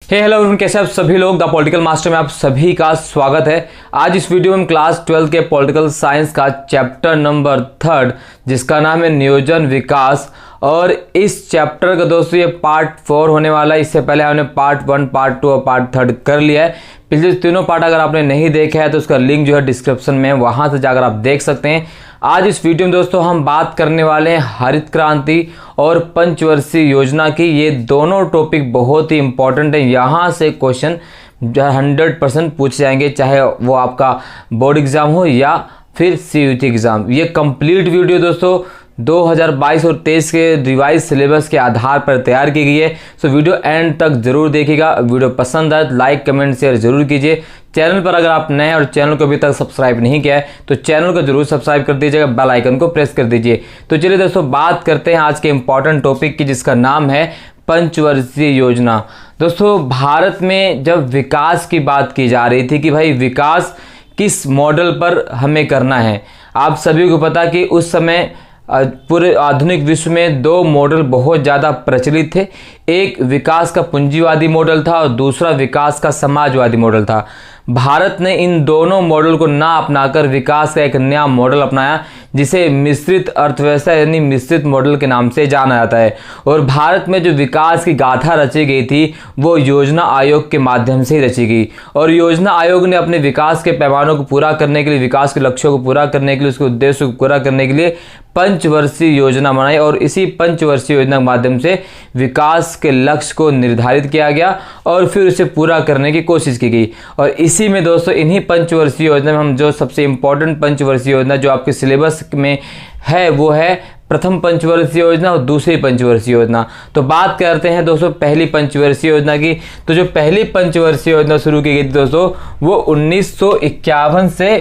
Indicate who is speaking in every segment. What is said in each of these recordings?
Speaker 1: Hello everyone, कैसे आप सभी लोग। द पॉलिटिकल मास्टर में आप सभी का स्वागत है। आज इस वीडियो में हम क्लास 12 के पॉलिटिकल साइंस का चैप्टर नंबर 3 जिसका नाम है नियोजन विकास, और इस चैप्टर का दोस्तों ये पार्ट 4 होने वाला है। इससे पहले हमने पार्ट 1, पार्ट 2 और पार्ट 3 कर लिया है। पिछले तीनों पार्ट अगर आपने नहीं देखा है तो उसका लिंक जो है डिस्क्रिप्शन में है, वहां से जाकर आप देख सकते हैं। आज इस वीडियो में दोस्तों हम बात करने वाले हैं हरित क्रांति और पंचवर्षीय योजना की। ये दोनों टॉपिक बहुत ही इंपॉर्टेंट है। यहाँ से क्वेश्चन 100% पूछे जाएंगे, चाहे वो आपका बोर्ड एग्जाम हो या फिर सीयूटी एग्जाम। ये कंप्लीट वीडियो दोस्तों 2022 और 23 के रिवाइज सिलेबस के आधार पर तैयार की गई है। सो वीडियो एंड तक जरूर देखिएगा। वीडियो पसंद आए तो लाइक कमेंट शेयर जरूर कीजिए। चैनल पर अगर आप नए हैं और चैनल को अभी तक सब्सक्राइब नहीं किया है तो चैनल को जरूर सब्सक्राइब कर दीजिएगा, बेल आइकन को प्रेस कर दीजिए। तो चलिए दोस्तों बात करते हैं आज के इंपॉर्टेंट टॉपिक की, जिसका नाम है पंचवर्षीय योजना। दोस्तों भारत में जब विकास की बात की जा रही थी कि भाई विकास किस मॉडल पर हमें करना है, आप सभी को पता कि उस समय पूरे आधुनिक विश्व में दो मॉडल बहुत ज़्यादा प्रचलित थे। एक विकास का पूंजीवादी मॉडल था और दूसरा विकास का समाजवादी मॉडल था। भारत ने इन दोनों मॉडल को ना अपनाकर विकास का एक नया मॉडल अपनाया जिसे मिश्रित अर्थव्यवस्था यानी मिश्रित मॉडल के नाम से जाना जाता है। और भारत में जो विकास की गाथा रची गई थी वो योजना आयोग के माध्यम से ही रची गई। और योजना आयोग ने अपने विकास के पैमानों को पूरा करने के लिए, विकास के लक्ष्यों को पूरा करने के लिए, उसके उद्देश्य को पूरा करने के लिए पंचवर्षीय योजना बनाई। और इसी पंचवर्षीय योजना के माध्यम से विकास के लक्ष्य को निर्धारित किया गया और फिर उसे पूरा करने की कोशिश की गई। और इसी में दोस्तों इन्हीं पंचवर्षीय योजना में हम जो सबसे इंपॉर्टेंट पंचवर्षीय योजना जो आपके सिलेबस में है वो है प्रथम पंचवर्षीय योजना और दूसरी पंचवर्षीय योजना। तो बात करते हैं दोस्तों पहली पंचवर्षीय योजना की। तो जो पहली पंचवर्षीय योजना शुरू की गई थी दोस्तों वो 1951 से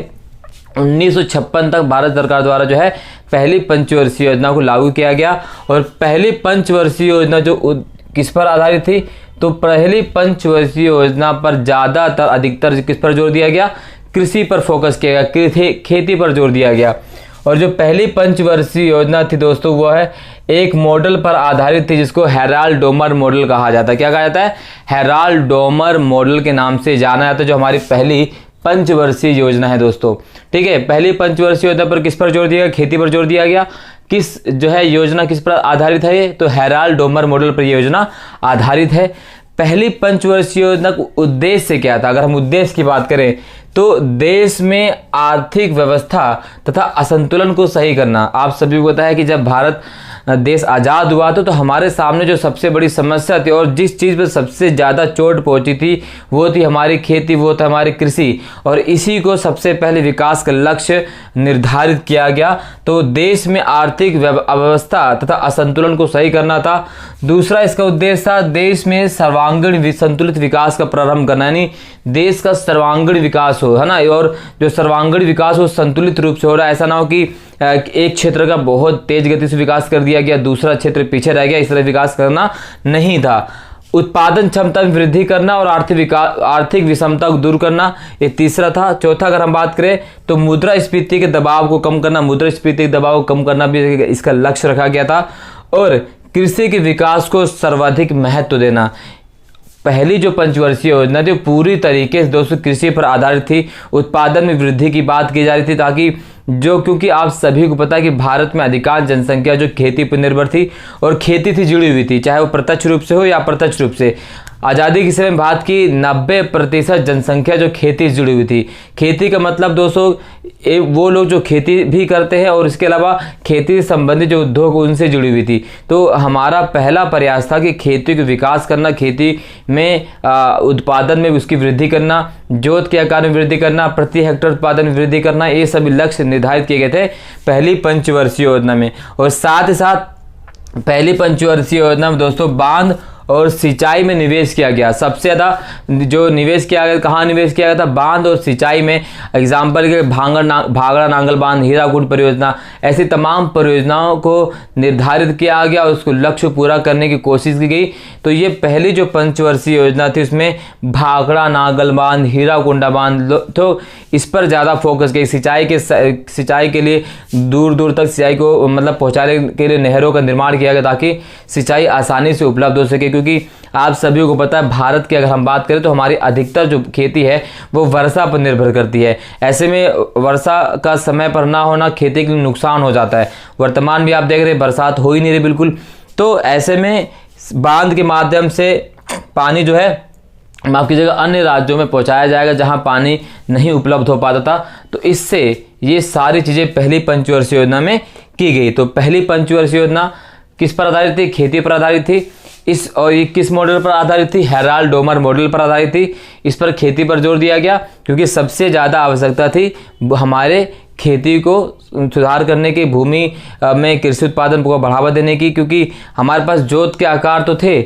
Speaker 1: 1956 तक भारत सरकार द्वारा जो है पहली पंचवर्षीय योजना को लागू किया गया। और पहली पंचवर्षीय योजना जो किस पर आधारित थी, तो पहली पंचवर्षीय योजना पर ज़्यादातर अधिकतर किस पर जोर दिया गया, कृषि पर फोकस किया गया, खेती पर जोर दिया गया। और जो पहली पंचवर्षीय योजना थी दोस्तों वो है एक मॉडल पर आधारित थी जिसको हेराल्ड डोमर मॉडल कहा जाता है। क्या कहा जाता है? हेराल्ड डोमर मॉडल के नाम से जाना जाता है, जो हमारी पहली पंचवर्षीय योजना है दोस्तों। ठीक है, पहली पंचवर्षीय योजना पर किस पर जोर दिया गया? खेती पर जोर दिया गया। किस जो है योजना किस पर आधारित है ये? तो हेराल्ड डोमर मॉडल पर योजना आधारित है। पहली पंचवर्षीय योजना का उद्देश्य क्या था? अगर हम उद्देश्य की बात करें तो देश में आर्थिक व्यवस्था तथा असंतुलन को सही करना। आप सभी को पता है कि जब भारत देश आज़ाद हुआ तो हमारे सामने जो सबसे बड़ी समस्या थी और जिस चीज़ पर सबसे ज़्यादा चोट पहुंची थी वो थी हमारी खेती, वो था हमारी कृषि। और इसी को सबसे पहले विकास का लक्ष्य निर्धारित किया गया। तो देश में आर्थिक अव्यवस्था तथा असंतुलन को सही करना था। दूसरा इसका उद्देश्य था देश में सर्वांगीण संतुलित विकास का प्रारंभ करना, यानी देश का सर्वांगीण विकास हो, है ना। और जो सर्वांगीण विकास हो संतुलित रूप से हो रहा है, ऐसा ना हो कि एक क्षेत्र का बहुत तेज गति से विकास कर दिया गया, दूसरा क्षेत्र पीछे रह गया, इस तरह विकास करना नहीं था। उत्पादन क्षमता में वृद्धि करना और आर्थिक विषमता को दूर करना, ये तीसरा था। चौथा अगर हम बात करें तो मुद्रास्फीति के दबाव को कम करना, मुद्रास्फीति के दबाव को कम करना भी इसका लक्ष्य रखा गया था। और कृषि के विकास को सर्वाधिक महत्व देना। पहली जो पंचवर्षीय योजना थी पूरी तरीके से दोस्तों कृषि पर आधारित थी। उत्पादन में वृद्धि की बात की जा रही थी ताकि क्योंकि आप सभी को पता है कि भारत में अधिकांश जनसंख्या जो खेती पर निर्भर थी और खेती से जुड़ी हुई थी, चाहे वो प्रत्यक्ष रूप से हो या अप्रत्यक्ष रूप से। आज़ादी के समय भारत की 90% जनसंख्या जो खेती से जुड़ी हुई थी। खेती का मतलब दोस्तों वो लोग जो खेती भी करते हैं और इसके अलावा खेती से संबंधित जो उद्योग उनसे जुड़ी हुई थी। तो हमारा पहला प्रयास था कि खेती का विकास करना, खेती में उत्पादन में उसकी वृद्धि करना, जोत के आकार में वृद्धि करना, प्रति हेक्टेयर उत्पादन में वृद्धि करना, ये सभी लक्ष्य निर्धारित किए गए थे पहली पंचवर्षीय योजना में। और साथ ही साथ पहली पंचवर्षीय योजना में दोस्तों बांध और सिंचाई में निवेश किया गया। सबसे ज़्यादा जो निवेश किया गया, कहाँ निवेश किया गया था? बांध और सिंचाई में। एग्जाम्पल के भागड़ा नांगल बांध, हीराकुंड परियोजना, ऐसी तमाम परियोजनाओं को निर्धारित किया गया और उसको लक्ष्य पूरा करने की कोशिश की गई। तो ये पहली जो पंचवर्षीय योजना थी उसमें भागड़ा नांगल बांध, हीराकुंडा बांध, तो इस पर ज़्यादा फोकस किया। सिंचाई के लिए दूर दूर तक सिंचाई को मतलब पहुँचाने के लिए नहरों का निर्माण किया गया ताकि सिंचाई आसानी से उपलब्ध हो सके, क्योंकि आप सभी को पता है भारत की अगर हम बात करें तो हमारी अधिकतर जो खेती है वो वर्षा पर निर्भर करती है। ऐसे में वर्षा का समय पर ना होना खेती के लिए नुकसान हो जाता है। वर्तमान में आप देख रहे हैं बरसात हो ही नहीं रही बिल्कुल, तो ऐसे में बांध के माध्यम से पानी जो है माफ कीजिएगा अन्य राज्यों में पहुंचाया जाएगा जहां पानी नहीं उपलब्ध हो पाता था। तो इससे ये सारी चीज़ें पहली पंचवर्षीय योजना में की गई। तो पहली पंचवर्षीय योजना किस पर आधारित थी? खेती पर आधारित थी। और ये किस मॉडल पर आधारित थी? हेराल्ड डोमर मॉडल पर आधारित थी। इस पर खेती पर जोर दिया गया क्योंकि सबसे ज़्यादा आवश्यकता थी हमारे खेती को सुधार करने की, भूमि में कृषि उत्पादन को बढ़ावा देने की, क्योंकि हमारे पास जोत के आकार तो थे,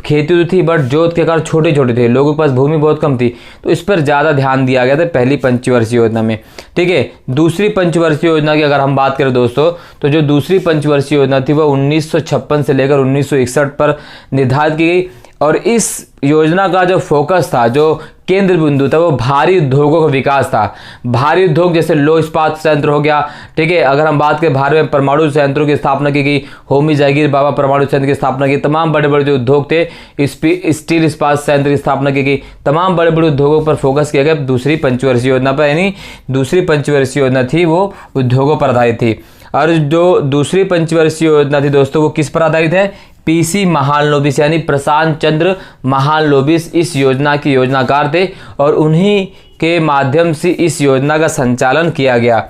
Speaker 1: खेती तो थी बट जोत के आकार छोटे छोटे थे, लोगों के पास भूमि बहुत कम थी, तो इस पर ज़्यादा ध्यान दिया गया था पहली पंचवर्षीय योजना में। ठीक है, दूसरी पंचवर्षीय योजना की अगर हम बात करें दोस्तों, तो जो दूसरी पंचवर्षीय योजना थी वह 1956 से लेकर 1961 पर निर्धारित की गई। और इस योजना का जो फोकस था, जो केंद्र बिंदु था, वो भारी उद्योगों का विकास था। भारी उद्योग जैसे लौह इस्पात संयंत्र हो गया। ठीक है, अगर हम बात करें भारत में परमाणु संयंत्रों की स्थापना की गई, होमी जागीर बाबा परमाणु संयंत्र की स्थापना की, तमाम बड़े बड़े जो उद्योग थे, स्टील इस्पात संयंत्र की स्थापना की गई, तमाम बड़े बड़े उद्योगों पर फोकस किया गया दूसरी पंचवर्षीय योजना पर। यानी दूसरी पंचवर्षीय योजना थी वो उद्योगों पर आधारित थी। और जो दूसरी पंचवर्षीय योजना थी दोस्तों वो किस पर आधारित है? पीसी महालनोबिस यानी प्रशांत चंद्र महालनोबिस इस योजना के योजनाकार थे और उन्हीं के माध्यम से इस योजना का संचालन किया गया।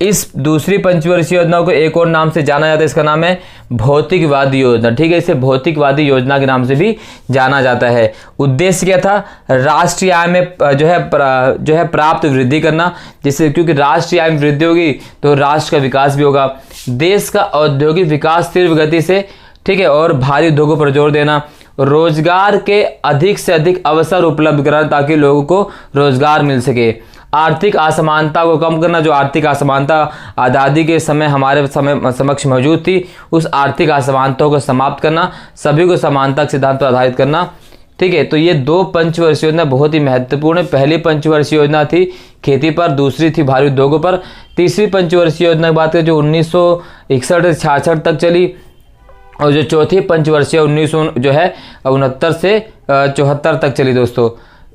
Speaker 1: इस दूसरी पंचवर्षीय योजना को एक और नाम से जाना जाता है, इसका नाम है भौतिकवादी योजना। ठीक है, इसे भौतिकवादी योजना के नाम से भी जाना जाता है। उद्देश्य क्या था? राष्ट्रीय आय में जो है प्राप्त वृद्धि करना, जिससे क्योंकि राष्ट्रीय आय में वृद्धि होगी तो राष्ट्र का विकास भी होगा। देश का औद्योगिक विकास तीव्र गति से, ठीक है, और भारी उद्योगों पर जोर देना, रोजगार के अधिक से अधिक अवसर उपलब्ध कराना ताकि लोगों को रोजगार मिल सके, आर्थिक असमानता को कम करना, जो आर्थिक असमानता आज़ादी के समय हमारे समक्ष मौजूद थी, उस आर्थिक असमानताओं को समाप्त करना, सभी को समानता के सिद्धांत पर आधारित करना। ठीक है, तो ये दो पंचवर्षीय योजना बहुत ही महत्वपूर्ण है। पहली पंचवर्षीय योजना थी खेती पर, दूसरी थी भारी उद्योगों पर। तीसरी पंचवर्षीय योजना की बात करें जो 1961 से 66 तक चली, और जो चौथी पंचवर्षीय 1969 से 74 तक चली दोस्तों।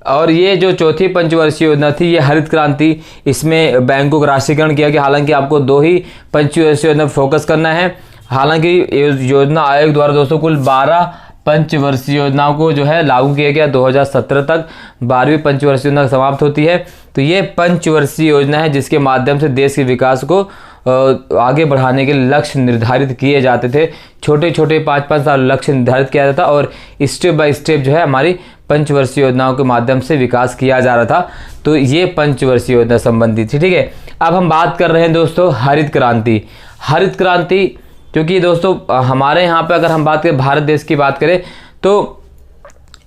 Speaker 1: और ये जो चौथी पंचवर्षीय योजना थी ये हरित क्रांति, इसमें बैंकों का राष्ट्रीयकरण किया गया। हालांकि आपको दो ही पंचवर्षीय योजना पर फोकस करना है। हालांकि योजना आयोग द्वारा दोस्तों कुल 12 पंचवर्षीय योजनाओं को जो है लागू किया गया। 2017 तक 12वीं पंचवर्षीय योजना समाप्त होती है। तो ये पंचवर्षीय योजना है जिसके माध्यम से देश के विकास को आगे बढ़ाने के लक्ष्य निर्धारित किए जाते थे। छोटे छोटे 5-5 साल लक्ष्य निर्धारित किया जाता और स्टेप बाय स्टेप जो है हमारी पंचवर्षीय योजनाओं के माध्यम से विकास किया जा रहा था। तो ये पंचवर्षीय योजना संबंधी थी। ठीक है, अब हम बात कर रहे हैं दोस्तों हरित क्रांति। हरित क्रांति क्योंकि दोस्तों हमारे यहाँ पे अगर हम बात करें भारत देश की बात करें तो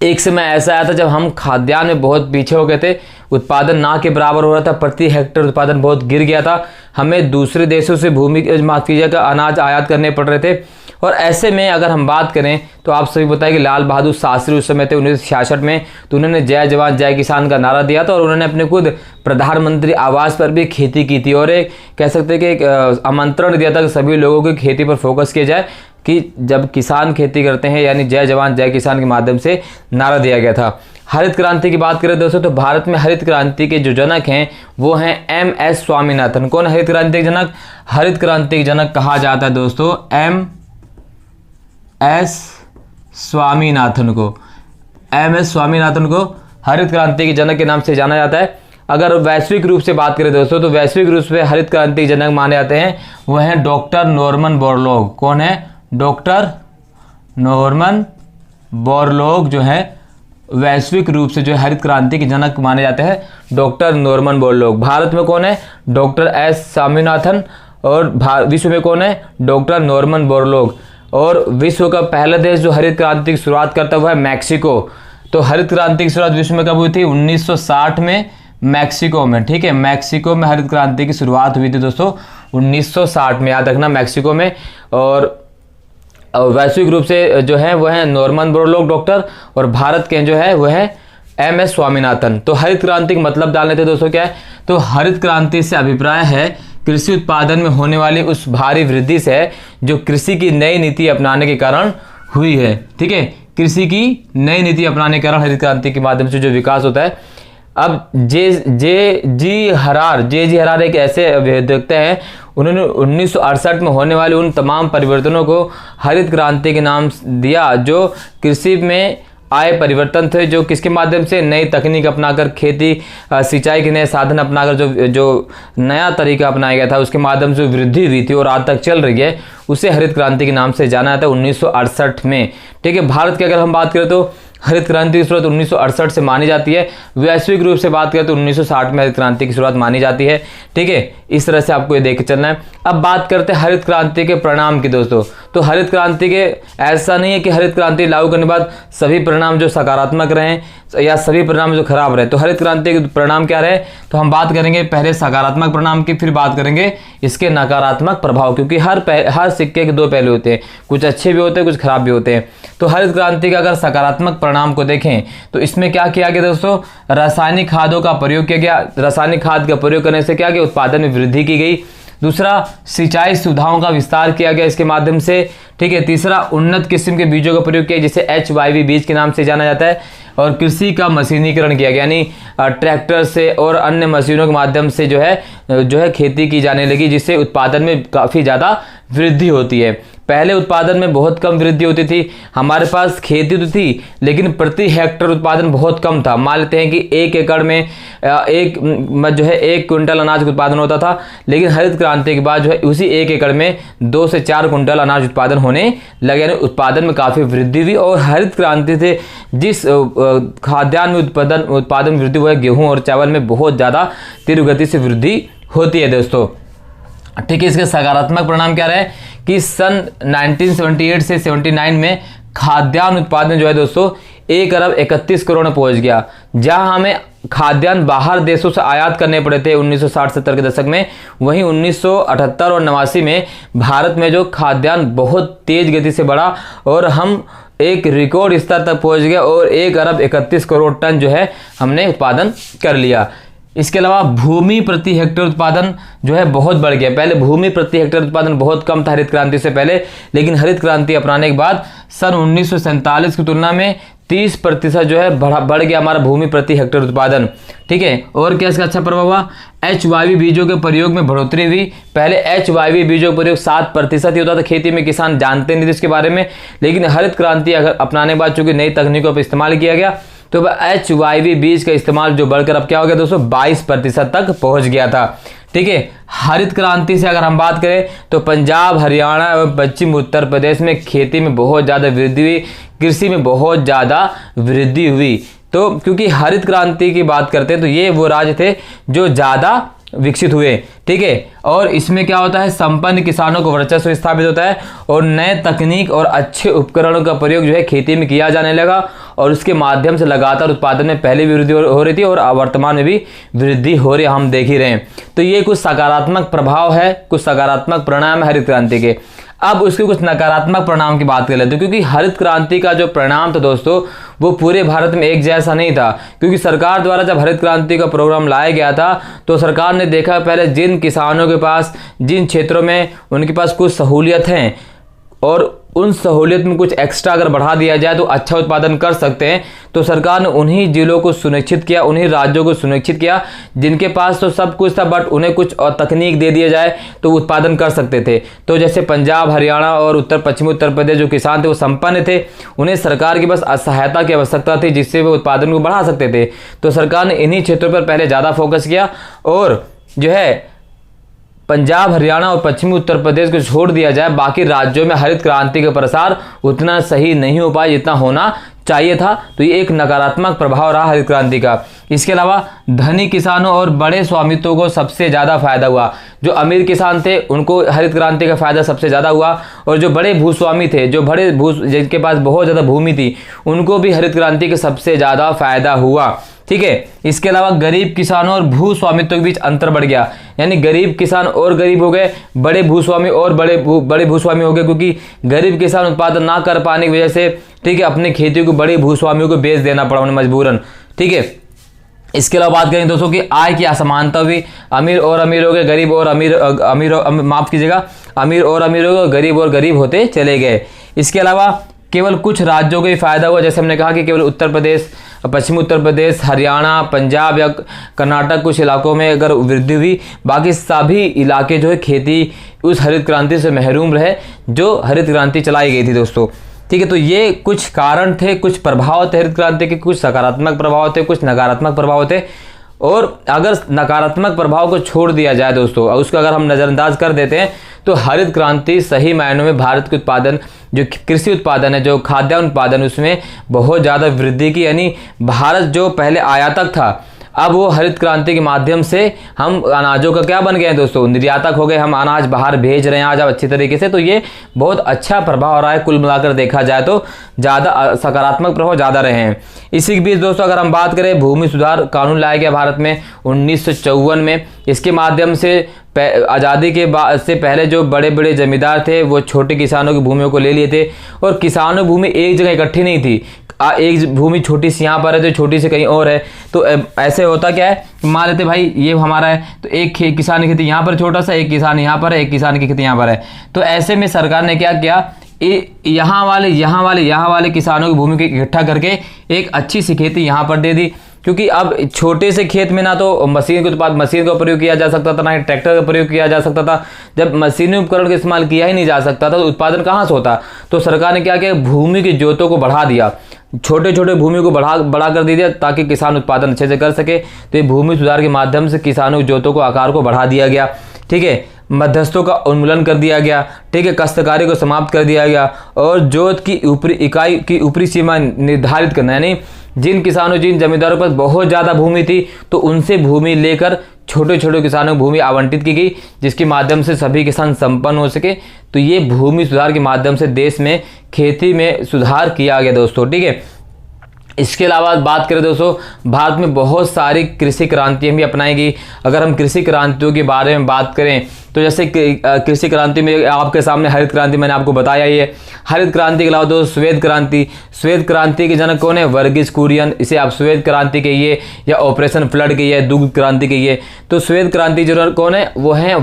Speaker 1: एक समय ऐसा आया था जब हम खाद्यान्न में बहुत पीछे हो गए थे, उत्पादन ना के बराबर हो रहा था, प्रति हेक्टेयर उत्पादन बहुत गिर गया था, हमें दूसरे देशों से माफ कीजिएगा अनाज आयात करने पड़ रहे थे। और ऐसे में अगर हम बात करें तो आप सभी बताएं कि लाल बहादुर शास्त्री उस समय थे 1966 में, तो उन्होंने जय जवान जय किसान का नारा दिया था और उन्होंने अपने खुद प्रधानमंत्री आवास पर भी खेती की थी और एक कह सकते हैं कि एक आमंत्रण दिया था कि सभी लोगों की खेती पर फोकस किया जाए कि जब किसान खेती करते हैं, यानी जय जवान जय किसान के माध्यम से नारा दिया गया था। हरित क्रांति की बात करें दोस्तों तो भारत में हरित क्रांति के जो जनक हैं वो हैं MS स्वामीनाथन। कौन हरित क्रांति के जनक? हरित क्रांति के जनक कहा जाता है दोस्तों MS स्वामीनाथन को। MS स्वामीनाथन को हरित क्रांति के जनक के नाम से जाना जाता है। अगर वैश्विक रूप से बात करें दोस्तों तो वैश्विक रूप से हरित क्रांति के जनक माने जाते हैं वो हैं डॉक्टर नॉर्मन बोरलॉग। कौन है? डॉक्टर नॉर्मन बोरलॉग जो है वैश्विक रूप से जो हरित क्रांति के जनक माने जाते हैं डॉक्टर नॉर्मन बोरलॉग। भारत में कौन है? Doctor S Swaminathan. और विश्व में कौन है? Doctor Norman Borlaug. और विश्व का पहला देश जो हरित क्रांति की शुरुआत करता हुआ है मैक्सिको। तो हरित क्रांति की शुरुआत विश्व में कब हुई थी? 1960 में मैक्सिको में। ठीक है, मैक्सिको में हरित क्रांति की शुरुआत हुई थी दोस्तों 1960 में, याद रखना मैक्सिको में। और वैश्विक रूप से जो है वो है नॉर्मन बोरलॉग डॉक्टर, और भारत के जो है वो है MS स्वामीनाथन। तो हरित क्रांति का मतलब डालने थे दोस्तों क्या है? तो हरित क्रांति से अभिप्राय है कृषि उत्पादन में होने वाली उस भारी वृद्धि से जो कृषि की नई नीति अपनाने के कारण हुई है। ठीक है, कृषि की नई नीति अपनाने के कारण हरित क्रांति के माध्यम से जो विकास होता है। अब जे जी हरार एक ऐसे अभियंता हैं, उन्होंने 1968 में होने वाले उन तमाम परिवर्तनों को हरित क्रांति के नाम दिया, जो कृषि में आए परिवर्तन थे, जो किसके माध्यम से नई तकनीक अपनाकर खेती सिंचाई के नए साधन अपनाकर जो नया तरीका अपनाया गया था, उसके माध्यम से वृद्धि हुई थी और आज तक चल रही है, उसे हरित क्रांति के नाम से जाना जाता है 1968 में। ठीक है, भारत की अगर हम बात करें तो हरित क्रांति की शुरुआत 1968 से मानी जाती है। वैश्विक रूप से बात करें तो 1960 में हरित क्रांति की शुरुआत मानी जाती है। ठीक है, इस तरह से आपको ये देख के चलना है। अब बात करते हैं हरित क्रांति के परिणाम की दोस्तों। तो हरित क्रांति के ऐसा नहीं है कि हरित क्रांति लागू करने के बाद सभी परिणाम जो सकारात्मक रहे या सभी परिणाम जो खराब रहे। तो हरित क्रांति के परिणाम क्या रहे, तो हम बात करेंगे पहले सकारात्मक परिणाम की, फिर बात करेंगे इसके नकारात्मक प्रभाव, क्योंकि हर सिक्के के दो पहलू होते हैं, कुछ अच्छे भी होते हैं, कुछ खराब भी होते हैं। तो हरित क्रांति का अगर सकारात्मक परिणाम को देखें तो इसमें क्या किया गया दोस्तों, रासायनिक खादों का प्रयोग किया गया। रासायनिक खाद का प्रयोग करने से क्या किया, उत्पादन में वृद्धि की गई। दूसरा, सिंचाई सुविधाओं का विस्तार किया गया इसके माध्यम से। ठीक है, तीसरा, उन्नत किस्म के बीजों का प्रयोग किया जिसे HYV बीज के नाम से जाना जाता है। और कृषि का मशीनीकरण किया गया, यानी ट्रैक्टर से और अन्य मशीनों के माध्यम से जो है खेती की जाने लगी, जिससे उत्पादन में काफ़ी ज़्यादा वृद्धि होती है। पहले उत्पादन में बहुत कम वृद्धि होती थी, हमारे पास खेती तो थी लेकिन प्रति हेक्टर उत्पादन बहुत कम था। मान लेते हैं कि 1 एकड़ में एक क्विंटल अनाज का उत्पादन होता था, लेकिन हरित क्रांति के बाद उसी 1 एकड़ में 2 से 4 क्विंटल अनाज उत्पादन होने लगे, यानी उत्पादन में काफ़ी वृद्धि हुई। और हरित क्रांति से जिस खाद्यान्न में उत्पादन वृद्धि हुआ है, गेहूँ और चावल में बहुत ज़्यादा तीव्र गति से वृद्धि होती है दोस्तों। ठीक है, इसके सकारात्मक परिणाम क्या रहे कि सन 1978 से 79 में खाद्यान्न उत्पादन जो है दोस्तों 1 अरब 31 करोड़ में पहुंच गया। जहां हमें खाद्यान्न बाहर देशों से आयात करने पड़े थे 1960-70 के दशक में, वहीं 1978 और 89 में भारत में जो खाद्यान्न बहुत तेज गति से बढ़ा और हम एक रिकॉर्ड स्तर तक पहुंच गए और 1 अरब 31 करोड़ टन जो है हमने उत्पादन कर लिया। इसके अलावा भूमि प्रति हेक्टेयर उत्पादन जो है बहुत बढ़ गया। पहले भूमि प्रति हेक्टेयर उत्पादन बहुत कम था हरित क्रांति से पहले, लेकिन हरित क्रांति अपनाने के बाद सन 1947 की तुलना में 30% जो है बढ़ गया हमारा भूमि प्रति हेक्टेयर उत्पादन। ठीक है, और क्या इसका अच्छा प्रभाव हुआ, HYV बीजों के प्रयोग में बढ़ोतरी हुई। पहले HYV बीजों का प्रयोग 7% ही होता था खेती में, किसान जानते नहीं थे इसके बारे में, लेकिन हरित क्रांति अगर अपनाने के बाद चूंकि नई तकनीकों पर इस्तेमाल किया गया तो HYV बीज का इस्तेमाल जो बढ़कर अब क्या हो गया दोस्तों 22% तक पहुंच गया था। ठीक है, हरित क्रांति से अगर हम बात करें तो पंजाब, हरियाणा एवं पश्चिम उत्तर प्रदेश में खेती में बहुत ज़्यादा वृद्धि हुई, कृषि में बहुत ज़्यादा वृद्धि हुई। तो क्योंकि हरित क्रांति की बात करते हैं तो ये वो राज्य थे जो ज़्यादा विकसित हुए। ठीक है, और इसमें क्या होता है, संपन्न किसानों को वर्चस्व स्थापित होता है और नए तकनीक और अच्छे उपकरणों का प्रयोग जो है खेती में किया जाने लगा और उसके माध्यम से लगातार उत्पादन में पहले भी वृद्धि हो रही थी और वर्तमान में भी वृद्धि हो रही, हम देख ही रहे हैं। तो ये कुछ सकारात्मक प्रभाव है, कुछ सकारात्मक परिणाम है हरित क्रांति के। अब उसके कुछ नकारात्मक परिणाम की बात कर लेते हैं, क्योंकि हरित क्रांति का जो परिणाम था दोस्तों वो पूरे भारत में एक जैसा नहीं था। क्योंकि सरकार द्वारा जब हरित क्रांति का प्रोग्राम लाया गया था तो सरकार ने देखा पहले जिन किसानों के पास, जिन क्षेत्रों में उनके पास कुछ सहूलियत हैं और उन सहूलियत में कुछ एक्स्ट्रा अगर बढ़ा दिया जाए तो अच्छा उत्पादन कर सकते हैं, तो सरकार ने उन्हीं जिलों को सुनिश्चित किया, उन्हीं राज्यों को सुनिश्चित किया जिनके पास तो सब कुछ था बट उन्हें कुछ और तकनीक दे दिया जाए तो उत्पादन कर सकते थे। तो जैसे पंजाब, हरियाणा और पश्चिमी उत्तर प्रदेश जो किसान थे वो संपन्न थे, उन्हें सरकार की बस सहायता की आवश्यकता थी जिससे वो उत्पादन को बढ़ा सकते थे। तो सरकार ने इन्हीं क्षेत्रों पर पहले ज़्यादा फोकस किया और जो है पंजाब, हरियाणा और पश्चिमी उत्तर प्रदेश को छोड़ दिया जाए, बाकी राज्यों में हरित क्रांति का प्रसार उतना सही नहीं हो पाया जितना होना चाहिए था। तो ये एक नकारात्मक प्रभाव रहा हरित क्रांति का। इसके अलावा धनी किसानों और बड़े स्वामित्वों को सबसे ज़्यादा फायदा हुआ। जो अमीर किसान थे उनको हरित क्रांति का फायदा सबसे ज़्यादा हुआ और जो बड़े भूस्वामी थे, जिनके पास बहुत ज़्यादा भूमि थी, उनको भी हरित क्रांति का सबसे ज़्यादा फायदा हुआ। ठीक है, इसके अलावा गरीब किसानों और भूस्वामित्व के बीच अंतर बढ़ गया, यानी गरीब किसान और गरीब हो गए, बड़े भूस्वामी और बड़े भूस्वामी हो गए, क्योंकि गरीब किसान उत्पादन ना कर पाने की वजह से ठीक है अपने खेतियों को बड़े भूस्वामियों को बेच देना पड़ा उन्हें मजबूरन। ठीक है, इसके अलावा बात करें दोस्तों कि आय की असमानता भी, अमीर और अमीर हो गए, गरीब और अमीर और अमीर हो गए, गरीब और गरीब होते चले गए। इसके अलावा केवल कुछ राज्यों को ही फायदा हुआ। जैसे हमने कहा कि केवल उत्तर प्रदेश, पश्चिमी उत्तर प्रदेश, हरियाणा, पंजाब या कर्नाटक कुछ इलाकों में अगर वृद्धि हुई, बाकी सभी इलाके जो है खेती उस हरित क्रांति से महरूम रहे जो हरित क्रांति चलाई गई थी दोस्तों। ठीक है, तो ये कुछ कारण थे, कुछ प्रभाव थे हरित क्रांति के, कुछ सकारात्मक प्रभाव थे, कुछ नकारात्मक प्रभाव थे। और अगर नकारात्मक प्रभाव को छोड़ दिया जाए दोस्तों, उसको अगर हम नज़रअंदाज कर देते हैं, तो हरित क्रांति सही मायनों में भारत के उत्पादन, जो कृषि उत्पादन है, जो खाद्यान्न उत्पादन, उसमें बहुत ज़्यादा वृद्धि की। यानी भारत जो पहले आयातक था, अब वो हरित क्रांति के माध्यम से हम अनाजों का क्या बन गए हैं दोस्तों, निर्यातक हो गए। हम अनाज बाहर भेज रहे हैं आज अब अच्छी तरीके से। तो ये बहुत अच्छा प्रभाव रहा है, कुल मिलाकर देखा जाए तो ज़्यादा सकारात्मक प्रभाव ज़्यादा रहे हैं। इसी के बीच दोस्तों अगर हम बात करें, भूमि सुधार कानून लाया गया भारत में 1954 में। इसके माध्यम से आज़ादी के बाद से पहले जो बड़े बड़े जमींदार थे वो छोटे किसानों की भूमियों को ले लिए थे, और किसानों की भूमि एक जगह इकट्ठी नहीं थी। एक भूमि छोटी सी यहाँ पर है तो छोटी सी कहीं और है। तो ऐसे होता क्या है, मान लेते भाई ये हमारा है, तो एक किसान की खेती यहाँ पर छोटा सा, एक किसान यहाँ पर है, एक किसान की खेती यहाँ पर है। तो ऐसे में सरकार ने क्या किया, यहाँ वाले किसानों की भूमि को इकट्ठा करके एक अच्छी सी खेती यहाँ पर दे दी। क्योंकि अब छोटे से खेत में ना तो मशीन का प्रयोग किया जा सकता था, ना ही ट्रैक्टर का प्रयोग किया जा सकता था। जब मशीनी उपकरण का इस्तेमाल किया ही नहीं जा सकता था तो उत्पादन कहाँ से होता। तो सरकार ने क्या किया, भूमि की जोतों को बढ़ा दिया, छोटे छोटे भूमि को बढ़ा कर दिया ताकि किसान उत्पादन अच्छे से कर सके। तो ये भूमि सुधार के माध्यम से किसानों की जोतों को आकार को बढ़ा दिया गया। ठीक है, मध्यस्थों का उन्मूलन कर दिया गया। ठीक है, काश्तकारी को समाप्त कर दिया गया, और जोत की ऊपरी इकाई की ऊपरी सीमा निर्धारित करना, यानी जिन किसानों, जिन जमींदारों पर बहुत ज़्यादा भूमि थी तो उनसे भूमि लेकर छोटे छोटे किसानों को भूमि आवंटित की गई, जिसके माध्यम से सभी किसान संपन्न हो सके। तो ये भूमि सुधार के माध्यम से देश में खेती में सुधार किया गया दोस्तों। ठीक है, इसके अलावा बात करें दोस्तों, भारत में बहुत सारी कृषि क्रांतियाँ भी अपनाई गई। अगर हम कृषि क्रांतियों के बारे में बात करें तो जैसे कृषि क्रांति में आपके सामने हरित क्रांति मैंने आपको बताया ही है। हरित क्रांति के अलावा दोस्तों श्वेत क्रांति के जनक कौन है, वर्गीस कुरियन। इसे आप श्वेत क्रांति कहिए या ऑपरेशन फ्लड कहिए, दुग्ध क्रांति कहिए। तो श्वेत क्रांति जनक कौन है, वो है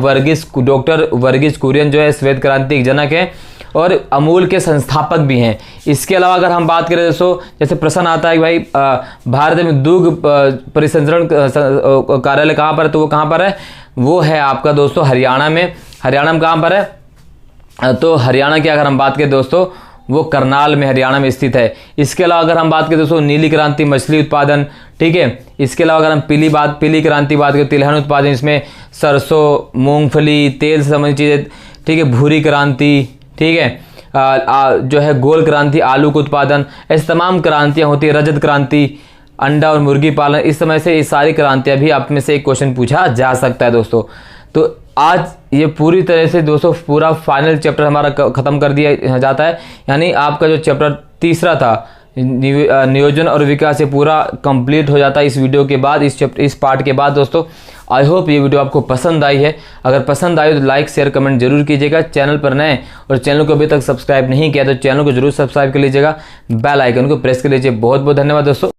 Speaker 1: डॉक्टर वर्गीस कुरियन, जो है श्वेत क्रांति के जनक है और अमूल के संस्थापक भी हैं। इसके अलावा अगर हम बात करें दोस्तों, जैसे प्रश्न आता है कि भाई भारत में दुग्ध परिसंचरण कार्यालय कहाँ पर है, तो वो कहाँ पर है, वो है आपका दोस्तों हरियाणा में। हरियाणा में कहाँ पर है, तो हरियाणा की अगर हम बात करें दोस्तों, वो करनाल में, हरियाणा में स्थित है। इसके अलावा अगर हम बात करें दोस्तों, नीली क्रांति मछली उत्पादन। ठीक है, इसके अलावा अगर हम पीली क्रांति बात करें, तिलहन उत्पादन, इसमें सरसों, मूंगफली, तेल से संबंधित चीज़ें। ठीक है, भूरी क्रांति। ठीक है, जो है गोल क्रांति, आलू का उत्पादन। ऐसी तमाम क्रांतियाँ होती है। रजत क्रांति, अंडा और मुर्गी पालन। इस समय से ये सारी क्रांतियाँ भी आप में से एक क्वेश्चन पूछा जा सकता है दोस्तों। तो आज ये पूरी तरह से दोस्तों पूरा फाइनल चैप्टर हमारा खत्म कर दिया जाता है। यानी आपका जो चैप्टर तीसरा था नियोजन और विकास, ये पूरा कंप्लीट हो जाता है इस वीडियो के बाद, इस पार्ट के बाद दोस्तों। आई होप ये वीडियो आपको पसंद आई है। अगर पसंद आई तो लाइक शेयर कमेंट जरूर कीजिएगा। चैनल पर नए और चैनल को अभी तक सब्सक्राइब नहीं किया तो चैनल को जरूर सब्सक्राइब कर लीजिएगा, बेल आइकन को प्रेस कर लीजिए। बहुत बहुत धन्यवाद दोस्तों।